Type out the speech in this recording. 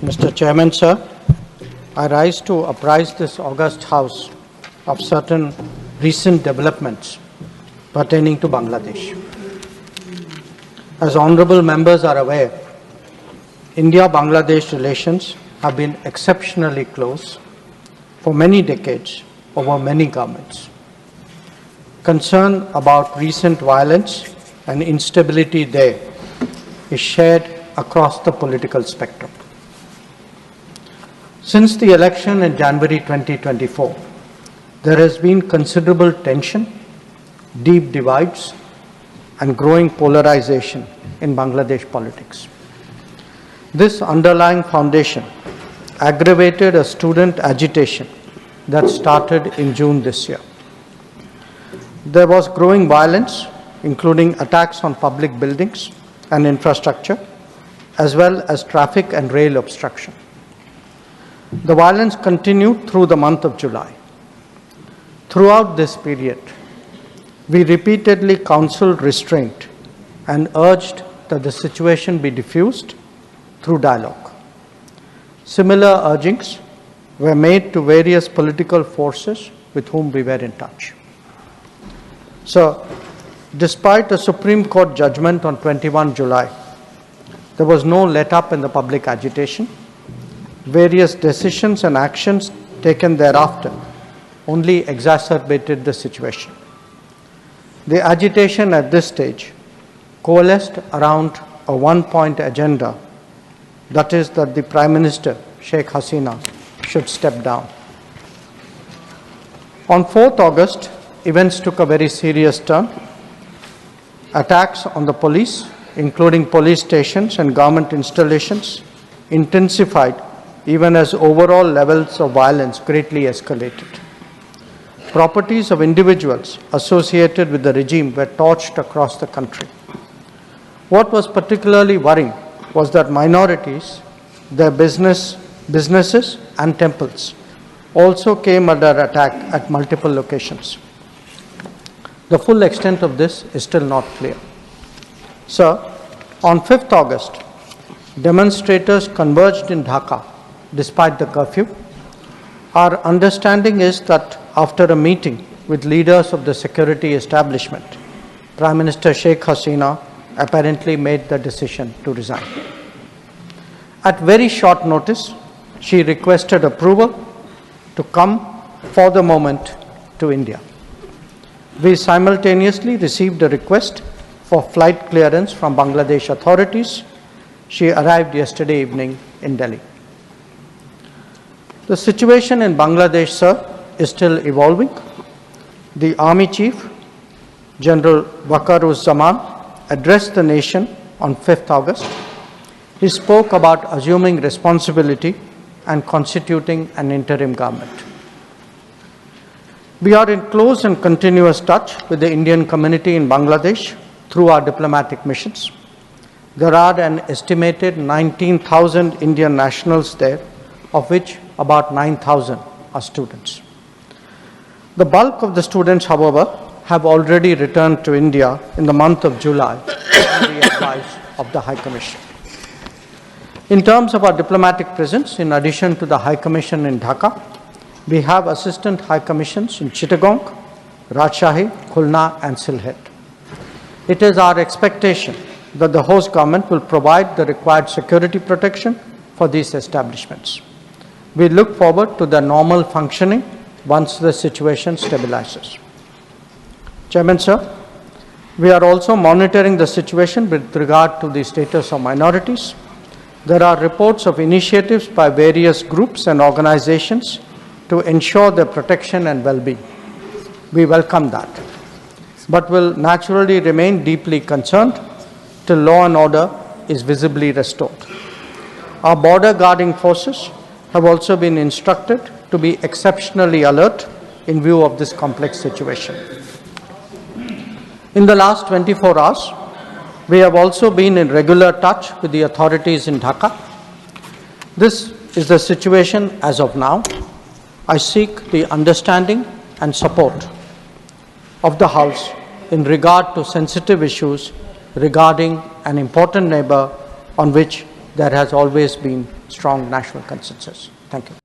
Mr. Chairman, sir, I rise to apprise this august House of certain recent developments pertaining to Bangladesh. As honorable members are aware, India-Bangladesh relations have been exceptionally close for many decades over many governments. Concern about recent violence and instability there is shared across the political spectrum. Since the election in January 2024, there has been considerable tension, deep divides, and growing polarization in Bangladesh politics. This underlying foundation aggravated a student agitation that started in June this year. There was growing violence, including attacks on public buildings and infrastructure, as well as traffic and rail obstruction. The violence continued through the month of July. Throughout this period, we repeatedly counseled restraint and urged that the situation be diffused through dialogue. Similar urgings were made to various political forces with whom we were in touch. So, despite a Supreme Court judgment on 21 July, there was no let-up in the public agitation. Various decisions and actions taken thereafter only exacerbated the situation. The agitation at this stage coalesced around a one-point agenda, that is that the Prime Minister, Sheikh Hasina, should step down. On 4th August, events took a very serious turn. Attacks on the police, including police stations and government installations, intensified even as overall levels of violence greatly escalated. Properties of individuals associated with the regime were torched across the country. What was particularly worrying was that minorities, their businesses and temples also came under attack at multiple locations. The full extent of this is still not clear. Sir, on 5th August, demonstrators converged in Dhaka despite the curfew. Our understanding is that after a meeting with leaders of the security establishment, Prime Minister Sheikh Hasina apparently made the decision to resign. At very short notice, she requested approval to come for the moment to India. We simultaneously received a request for flight clearance from Bangladesh authorities. She arrived yesterday evening in Delhi. The situation in Bangladesh, sir, is still evolving. The Army Chief, General Waqar-uz-Zaman, addressed the nation on 5th August. He spoke about assuming responsibility and constituting an interim government. We are in close and continuous touch with the Indian community in Bangladesh through our diplomatic missions. There are an estimated 19,000 Indian nationals there, of which about 9,000 are students. The bulk of the students, however, have already returned to India in the month of July on the advice of the High Commission. In terms of our diplomatic presence, in addition to the High Commission in Dhaka, we have Assistant High Commissions in Chittagong, Rajshahi, Khulna and Sylhet. It is our expectation that the host government will provide the required security protection for these establishments. We look forward to their normal functioning once the situation stabilizes. Chairman, sir, we are also monitoring the situation with regard to the status of minorities. There are reports of initiatives by various groups and organizations to ensure their protection and well-being. We welcome that, but will naturally remain deeply concerned till law and order is visibly restored. Our border guarding forces have also been instructed to be exceptionally alert in view of this complex situation. In the last 24 hours, we have also been in regular touch with the authorities in Dhaka. This is the situation as of now. I seek the understanding and support of the House in regard to sensitive issues regarding an important neighbor on which there has always been strong national consensus. Thank you.